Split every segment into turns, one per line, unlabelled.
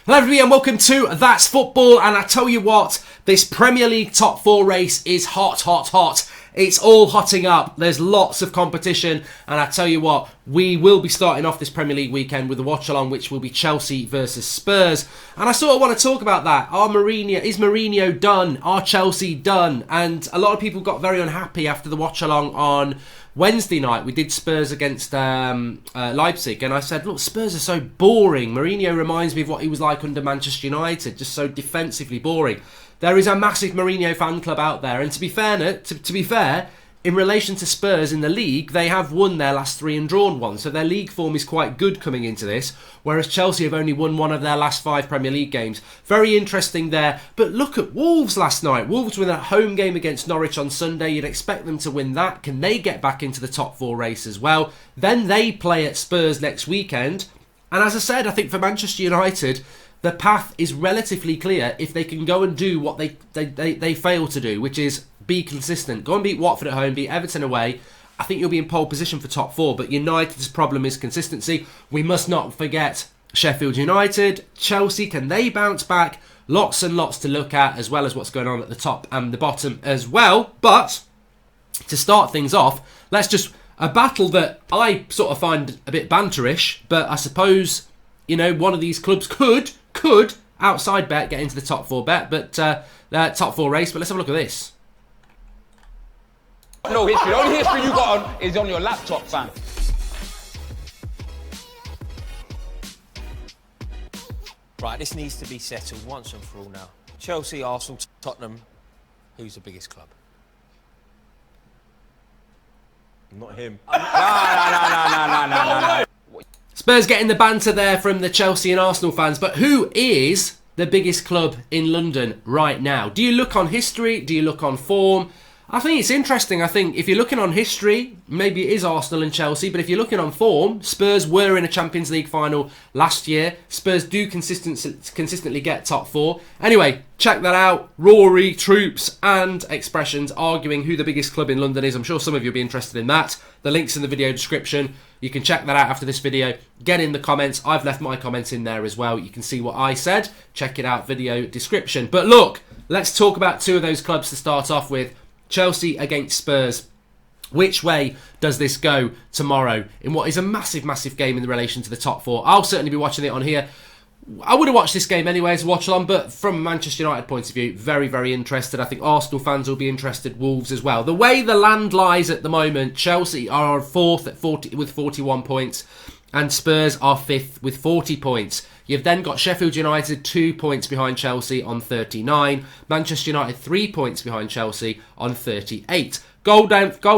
Hello everybody and welcome to That's Football, and I tell you what, this Premier League top four race is hot, hot, hot. It's all hotting up. There's lots of competition, and I tell you what, we will be starting off this Premier League weekend with a watch-along which will be Chelsea versus Spurs. And I sort of want to talk about that. Is Mourinho done? Are Chelsea done? And a lot of people got very unhappy after the watch-along on Wednesday night. We did Spurs against Leipzig, and I said, look, Spurs are so boring. Mourinho reminds me of what he was like under Manchester United, just so defensively boring. There is a massive Mourinho fan club out there, and to be fair, in relation to Spurs in the league, they have won their last three and drawn one, so their league form is quite good coming into this, whereas Chelsea have only won one of their last 5 Premier League games. Very interesting there. But look at Wolves last night. Wolves win a home game against Norwich on Sunday. You'd expect them to win that. Can they get back into the top 4 race as well? Then they play at Spurs next weekend. And as I said, I think for Manchester United, the path is relatively clear if they can go and do what they fail to do, which is be consistent. Go and beat Watford at home, beat Everton away. I think you'll be in pole position for top 4, but United's problem is consistency. We must not forget Sheffield United. Chelsea, can they bounce back? Lots and lots to look at, as well as what's going on at the top and the bottom as well. But to start things off, let's just... a battle that I sort of find a bit banterish, but I suppose, you know, one of these clubs could outside bet get into the top 4 bet, but top 4 race. But let's have a look at this.
No history. The only history you got on is on your laptop, fam.
Right, this needs to be settled once and for all now. Chelsea, Arsenal, Tottenham. Who's the biggest club?
Not him.
No.
Spurs getting the banter there from the Chelsea and Arsenal fans, but who is the biggest club in London right now? Do you look on history? Do you look on form? I think it's interesting. I think if you're looking on history, maybe it is Arsenal and Chelsea, but if you're looking on form, Spurs were in a Champions League final last year. Spurs do consistently get top 4. Anyway, check that out. Rory, Troops and Expressions arguing who the biggest club in London is. I'm sure some of you will be interested in that. The link's in the video description. You can check that out after this video. Get in the comments. I've left my comments in there as well. You can see what I said. Check it out, video description. But look, let's talk about 2 of those clubs to start off with. Chelsea against Spurs. Which way does this go tomorrow in what is a massive, massive game in relation to the top 4? I'll certainly be watching it on here. I would have watched this game anyway as a watch-along, but from a Manchester United point of view, very, very interested. I think Arsenal fans will be interested, Wolves as well. The way the land lies at the moment, Chelsea are 4th with 41 points, and Spurs are 5th with 40 points. You've then got Sheffield United 2 points behind Chelsea on 39. Manchester United 3 points behind Chelsea on 38. Goal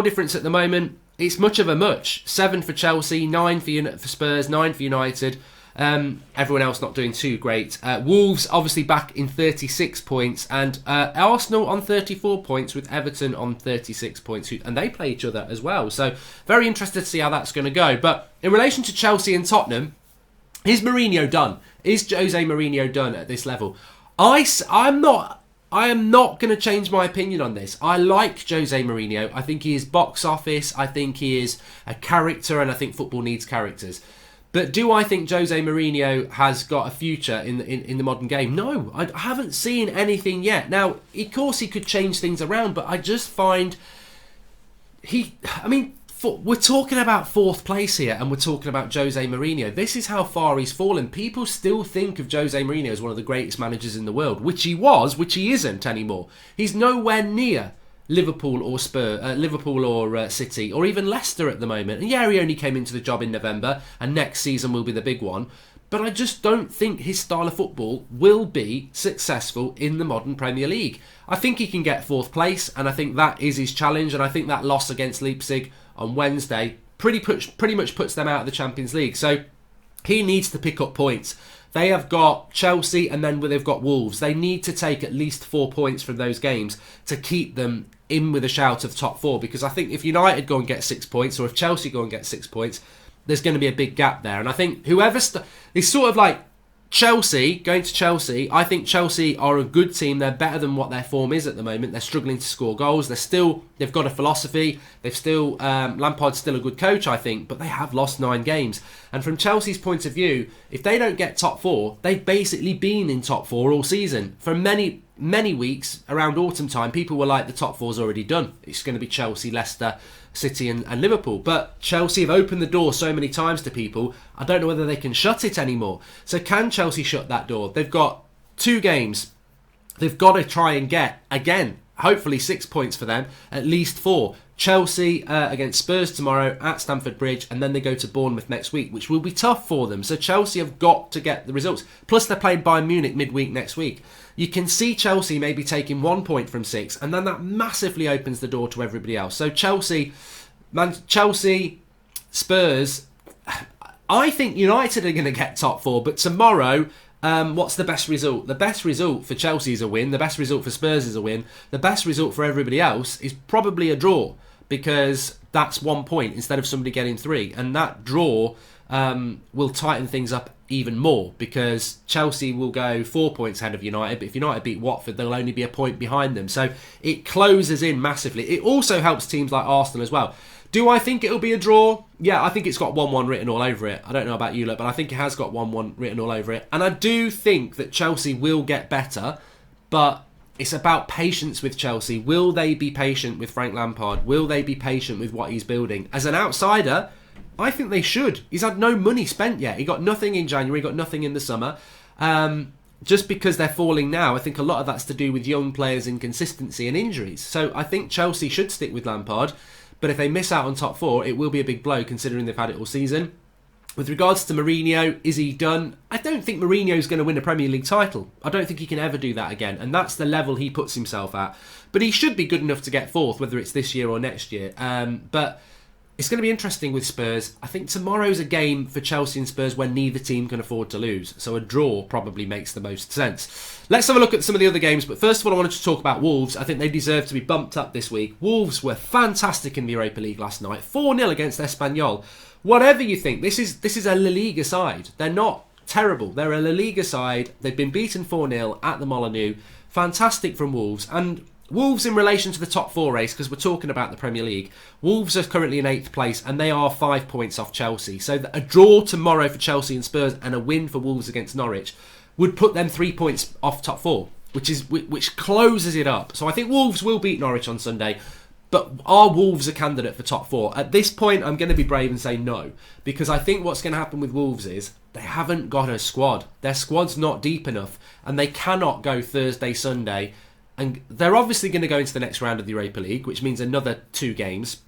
difference at the moment, it's much of a much. 7 for Chelsea, 9 for Spurs, 9 for United. Everyone else not doing too great. Wolves obviously back in 36 points, and Arsenal on 34 points with Everton on 36 points, and they play each other as well. So very interested to see how that's going to go. But in relation to Chelsea and Tottenham, is Mourinho done? Is Jose Mourinho done at this level? I am not going to change my opinion on this. I like Jose Mourinho. I think he is box office. I think he is a character, and I think football needs characters. But do I think Jose Mourinho has got a future in the modern game? No, I haven't seen anything yet. Now, of course, he could change things around, but I just find we're talking about 4th place here, and we're talking about Jose Mourinho. This is how far he's fallen. People still think of Jose Mourinho as one of the greatest managers in the world, which he was, which he isn't anymore. He's nowhere near Liverpool or City, or even Leicester at the moment. And yeah, he only came into the job in November, and next season will be the big one. But I just don't think his style of football will be successful in the modern Premier League. I think he can get 4th place, and I think that is his challenge. And I think that loss against Leipzig on Wednesday pretty much puts them out of the Champions League. So he needs to pick up points. They have got Chelsea, and then they've got Wolves. They need to take at least 4 points from those games to keep them in with a shout of top 4. Because I think if United go and get 6 points, or if Chelsea go and get 6 points, there's going to be a big gap there. And I think whoever is sort of like Chelsea, going to Chelsea, I think Chelsea are a good team. They're better than what their form is at the moment. They're struggling to score goals. They've got a philosophy. Lampard's still a good coach, I think, but they have lost 9 games. And from Chelsea's point of view, if they don't get top 4, they've basically been in top 4 all season. For many weeks around autumn time, people were like, the top 4's already done. It's going to be Chelsea, Leicester, City and Liverpool. But Chelsea have opened the door so many times to people, I don't know whether they can shut it anymore. So can Chelsea shut that door? They've got 2 games. They've got to try and get, again, hopefully 6 points for them, at least 4. Chelsea against Spurs tomorrow at Stamford Bridge, and then they go to Bournemouth next week, which will be tough for them. So Chelsea have got to get the results. Plus they're playing Bayern Munich midweek next week. You can see Chelsea maybe taking 1 point from 6, and then that massively opens the door to everybody else. So Chelsea, Spurs, I think United are going to get top 4, but tomorrow, what's the best result? The best result for Chelsea is a win. The best result for Spurs is a win. The best result for everybody else is probably a draw, because that's 1 point instead of somebody getting 3. And that draw will tighten things up even more, because Chelsea will go 4 points ahead of United, but if United beat Watford, they'll only be a point behind them. So it closes in massively. It also helps teams like Arsenal as well. Do I think it'll be a draw? Yeah, I think it's got 1-1 written all over it. I don't know about you, but I think it has got 1-1 written all over it. And I do think that Chelsea will get better, but it's about patience with Chelsea. Will they be patient with Frank Lampard? Will they be patient with what he's building? As an outsider, I think they should. He's had no money spent yet. He got nothing in January, got nothing in the summer. Just because they're falling now, I think a lot of that's to do with young players' inconsistency and injuries. So I think Chelsea should stick with Lampard. But if they miss out on top 4, it will be a big blow, considering they've had it all season. With regards to Mourinho, is he done? I don't think Mourinho's going to win a Premier League title. I don't think he can ever do that again. And that's the level he puts himself at. But he should be good enough to get 4th, whether it's this year or next year. But it's going to be interesting with Spurs. I think tomorrow's a game for Chelsea and Spurs where neither team can afford to lose. So a draw probably makes the most sense. Let's have a look at some of the other games. But first of all, I wanted to talk about Wolves. I think they deserve to be bumped up this week. Wolves were fantastic in the Europa League last night. 4-0 against Espanyol. Whatever you think, this is a La Liga side. They're not terrible. They're a La Liga side. They've been beaten 4-0 at the Molineux. Fantastic from Wolves. And Wolves in relation to the top 4 race, because we're talking about the Premier League, Wolves are currently in 8th place and they are 5 points off Chelsea. So a draw tomorrow for Chelsea and Spurs and a win for Wolves against Norwich would put them 3 points off top 4, which closes it up. So I think Wolves will beat Norwich on Sunday. But are Wolves a candidate for top 4? At this point, I'm going to be brave and say no. Because I think what's going to happen with Wolves is they haven't got a squad. Their squad's not deep enough. And they cannot go Thursday, Sunday. And they're obviously going to go into the next round of the Europa League, which means another 2 games.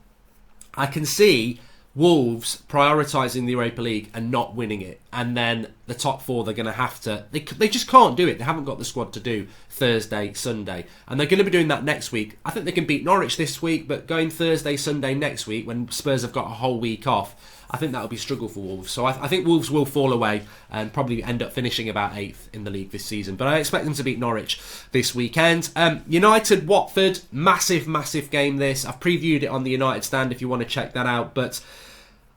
I can see Wolves prioritising the Europa League and not winning it. And then the top 4, they're going to have to... They just can't do it. They haven't got the squad to do Thursday, Sunday. And they're going to be doing that next week. I think they can beat Norwich this week, but going Thursday, Sunday next week, when Spurs have got a whole week off, I think that'll be a struggle for Wolves. So I think Wolves will fall away and probably end up finishing about 8th in the league this season. But I expect them to beat Norwich this weekend. United, Watford, massive game this. I've previewed it on the United stand if you want to check that out. But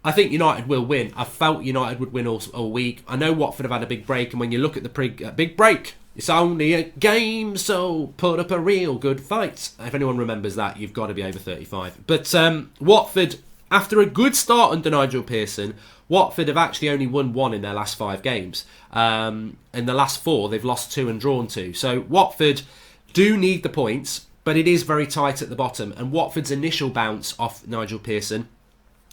I think United will win. I felt United would win all week. I know Watford have had a big break. And when you look at the big break, it's only a game, so put up a real good fight. If anyone remembers that, you've got to be over 35. But Watford... After a good start under Nigel Pearson, Watford have actually only won 1 in their last 5 games. In the last 4, they've lost 2 and drawn 2. So Watford do need the points, but it is very tight at the bottom. And Watford's initial bounce off Nigel Pearson,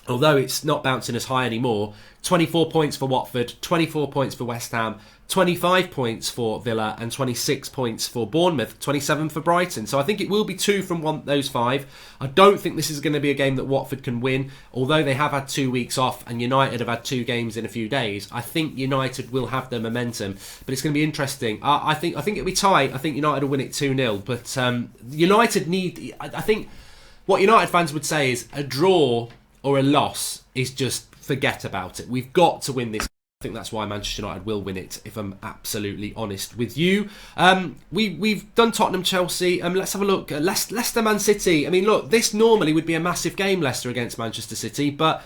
although it's not bouncing as high anymore, 24 points for Watford, 24 points for West Ham, 25 points for Villa and 26 points for Bournemouth, 27 for Brighton. So I think it will be 2 from those 5. I don't think this is going to be a game that Watford can win, although they have had 2 weeks off and United have had 2 games in a few days. I think United will have the momentum, but it's going to be interesting. I think it'll be tight. I think United will win it 2-0, but United need... I think what United fans would say is a draw or a loss is just forget about it. We've got to win this. I think that's why Manchester United will win it, if I'm absolutely honest with you. We've done Tottenham, Chelsea. Let's have a look at Leicester, Man City. I mean, look, this normally would be a massive game, Leicester against Manchester City, but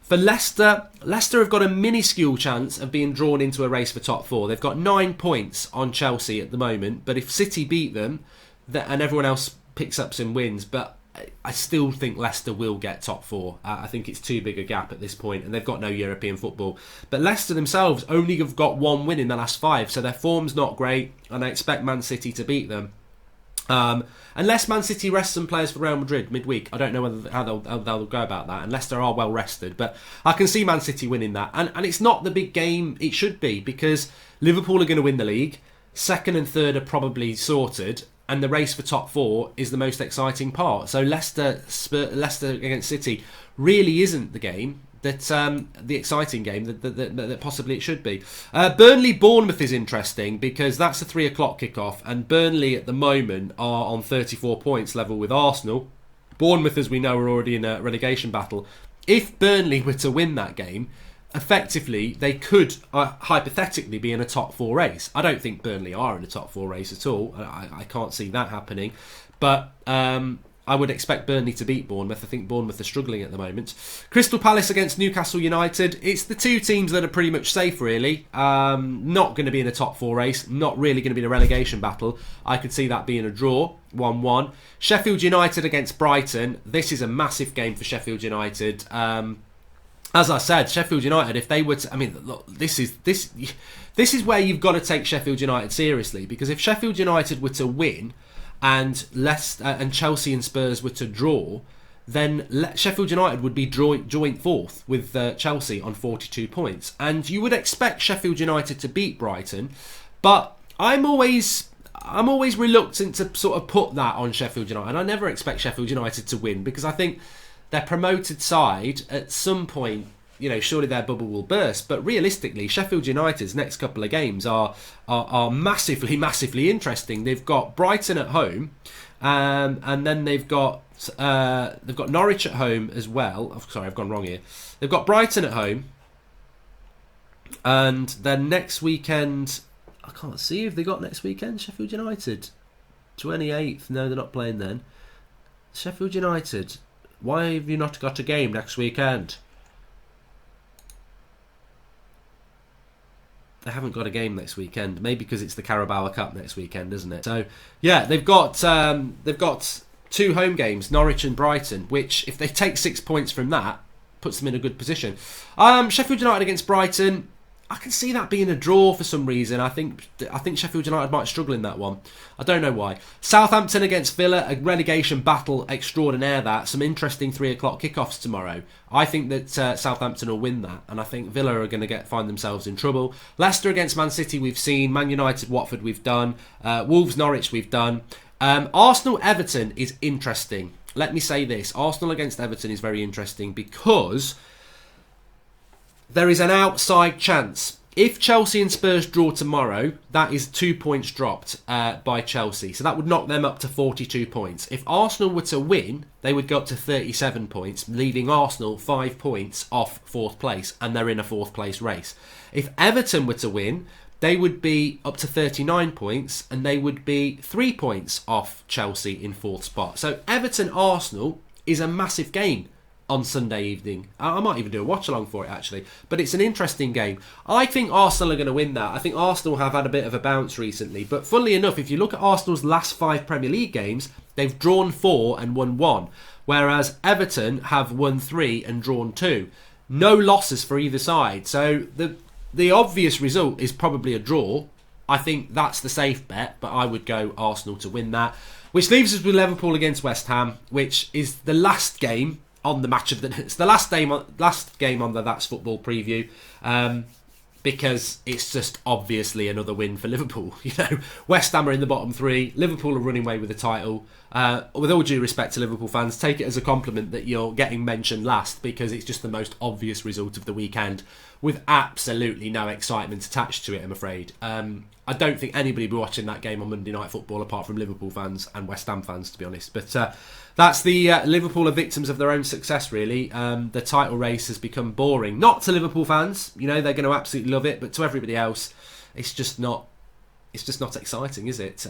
For Leicester, Leicester have got a minuscule chance of being drawn into a race for top 4. They've got 9 points on Chelsea at the moment, but if City beat them, and everyone else picks up some wins, but I still think Leicester will get top 4. I think it's too big a gap at this point, and they've got no European football. But Leicester themselves only have got 1 win in the last 5, so their form's not great, and I expect Man City to beat them. Unless Man City rest some players for Real Madrid midweek, I don't know how they'll go about that. And Leicester are well rested, but I can see Man City winning that. And it's not the big game it should be, because Liverpool are going to win the league. 2nd and 3rd are probably sorted, and the race for top 4 is the most exciting part. So Leicester against City really isn't the game that the exciting game that possibly it should be. Burnley Bournemouth is interesting because that's a 3 o'clock kickoff, and Burnley at the moment are on 34 points level with Arsenal. Bournemouth, as we know, are already in a relegation battle. If Burnley were to win that game, effectively they could hypothetically be in a top 4 race. I don't think Burnley are in a top 4 race at all. I can't see that happening, but I would expect Burnley to beat Bournemouth. I think Bournemouth are struggling at the moment. Crystal Palace against Newcastle United. It's the 2 teams that are pretty much safe, really. Not going to be in a top 4 race. Not really going to be in a relegation battle. I could see that being a draw, 1-1. Sheffield United against Brighton. This is a massive game for Sheffield United. As I said, Sheffield United, if they were to... I mean, look, this is where you've got to take Sheffield United seriously, because if Sheffield United were to win and Chelsea and Spurs were to draw, then Sheffield United would be joint 4th with Chelsea on 42 points. And you would expect Sheffield United to beat Brighton, but I'm always reluctant to sort of put that on Sheffield United. And I never expect Sheffield United to win, because I think their promoted side at some point, surely their bubble will burst. But realistically, Sheffield United's next couple of games are massively interesting. They've got Brighton at home, and then they've got Norwich at home as well. Oh, sorry, I've gone wrong here. They've got Brighton at home, and then next weekend, I can't see if they got next weekend. Sheffield United, 28th. No, they're not playing then. Sheffield United. Why have you not got a game next weekend? They haven't got a game next weekend. Maybe because it's the Carabao Cup next weekend, isn't it? So yeah, they've got 2 home games, Norwich and Brighton, which if they take 6 points from that, puts them in a good position. Sheffield United against Brighton. I can see that being a draw for some reason. I think Sheffield United might struggle in that one. I don't know why. Southampton against Villa, a relegation battle extraordinaire. That some interesting 3 o'clock kickoffs tomorrow. I think that Southampton will win that, and I think Villa are going to find themselves in trouble. Leicester against Man City, we've seen. Man United, Watford, we've done. Wolves, Norwich, we've done. Arsenal, Everton is interesting. Let me say this: Arsenal against Everton is very interesting because there is an outside chance. If Chelsea and Spurs draw tomorrow, that is 2 points dropped by Chelsea. So that would knock them up to 42 points. If Arsenal were to win, they would go up to 37 points, leaving Arsenal 5 points off 4th place, and they're in a 4th place race. If Everton were to win, they would be up to 39 points, and they would be 3 points off Chelsea in 4th spot. So Everton-Arsenal is a massive game on Sunday evening. I might even do a watch along for it, actually, but it's an interesting game. I think Arsenal are going to win that. I think Arsenal have had a bit of a bounce recently, but funnily enough, if you look at Arsenal's last 5 Premier League games, they've drawn 4 and won 1, whereas Everton have won 3 and drawn 2. No losses for either side, so the obvious result is probably a draw. I think that's the safe bet, but I would go Arsenal to win that, which leaves us with Liverpool against West Ham, which is the last game on the match of the... It's the last game on the That's Football preview, because it's just obviously another win for Liverpool. West Ham are in the bottom 3. Liverpool are running away with the title. With all due respect to Liverpool fans, take it as a compliment that you're getting mentioned last, because it's just the most obvious result of the weekend with absolutely no excitement attached to it, I'm afraid. I don't think anybody will be watching that game on Monday Night Football apart from Liverpool fans and West Ham fans, to be honest. But that's the Liverpool are victims of their own success, really. The title race has become boring. Not to Liverpool fans, they're going to absolutely love it, but to everybody else, it's just not it's just not exciting, is it?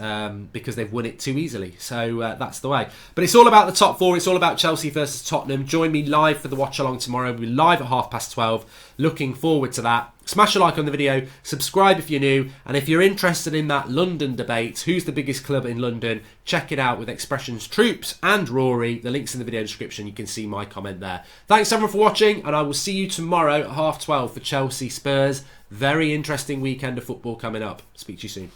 Because they've won it too easily. So that's the way. But it's all about the top four. It's all about Chelsea versus Tottenham. Join me live for the watch along tomorrow. We'll be live at 12:30. Looking forward to that. Smash a like on the video, subscribe if you're new, and if you're interested in that London debate, who's the biggest club in London, check it out with Expressions Troops and Rory. The link's in the video description. You can see my comment there. Thanks everyone for watching, and I will see you tomorrow at 12:30 for Chelsea Spurs. Very interesting weekend of football coming up. Speak to you soon.